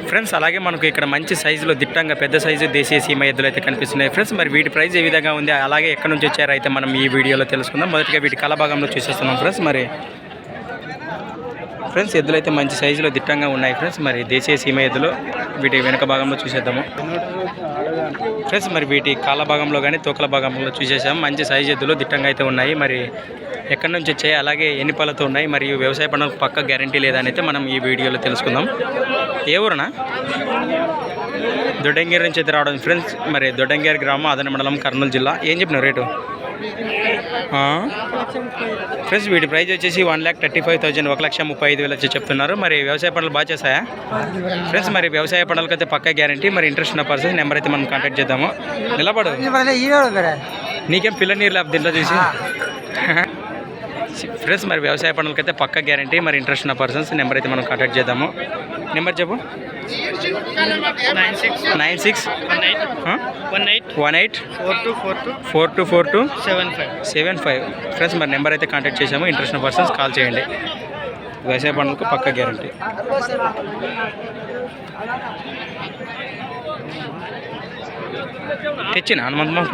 Friends అలాగే మనకు ఇక్కడ మంచి సైజులో దిట్టంగా పెద్ద సైజు దేశీయ సీమ ఎద్దులు అయితే కనిపిస్తున్నాయి ఫ్రెండ్స్. మరి వీటి ప్రైస్ ఏ విధంగా ఉంది, అలాగే ఎక్కడి నుంచి వచ్చారో అయితే మనం ఈ వీడియోలో తెలుసుకుందాం. మొదటిగా వీటి కళ భాగంలో చూసేస్తున్నాం ఫ్రెండ్స్. మరి ఫ్రెండ్స్ ఎద్దులు అయితే మంచి సైజులో దిట్టంగా ఉన్నాయి ఫ్రెండ్స్. మరి దేశీయ సీమ ఎద్దులు వీటి వెనుక భాగంలో చూసేద్దాము ఫ్రెండ్స్. మరి వీటి కాళ్ళ భాగంలో కానీ తోకల భాగంలో చూసేసాము. మంచి సైజు ఎద్దులు దిట్టంగా అయితే ఉన్నాయి. మరి ఎక్కడి నుంచి వచ్చాయి, అలాగే ఎన్ని పళ్ళతో ఉన్నాయి, మరియు వ్యవసాయ పనులకు పక్క గ్యారంటీ లేదని అయితే మనం ఈ వీడియోలో తెలుసుకుందాం. ఏ ఊరునా? దొడ్డంగేరు నుంచి అయితే రావడం ఫ్రెండ్స్. మరి దొడ్డంగేరు గ్రామం, ఆదన మండలం, కర్నూలు జిల్లా. ఏం చెప్పిన రేటు ఫ్రెండ్స్? వీటి ప్రైస్ వచ్చేసి 1,35,000, 1,35,000 వచ్చి చెప్తున్నారు. మరి వ్యవసాయ పనులు బాగా చేస్తాయా ఫ్రెండ్స్? మరి వ్యవసాయ పనులకు అయితే పక్కా గ్యారంటీ. మరి ఇంట్రెస్ట్ ఉన్న పర్సన్ నెంబర్ అయితే మనం కాంటాక్ట్ చేద్దాము. నిలబడు, నీకేం పిల్ల నీరు లేకపోతే దీంట్లో చూసి ఫ్రెండ్స్. మరి వ్యవసాయ పనులకి అయితే పక్కా గ్యారంటీ. మరి ఇంట్రెస్ట్ ఉన్న పర్సన్స్ నెంబర్ అయితే మనం కాంటాక్ట్ చేద్దాము. నెంబర్ చెప్పు. 9618424275 ఫ్రెండ్స్. మరి నెంబర్ అయితే కాంటాక్ట్ చేసాము. ఇంట్రెస్ట్ ఉన్న పర్సన్స్ కాల్ చేయండి. వ్యవసాయ పనులకు పక్కా గ్యారంటీ. తెచ్చిన హనుమంతమ్మ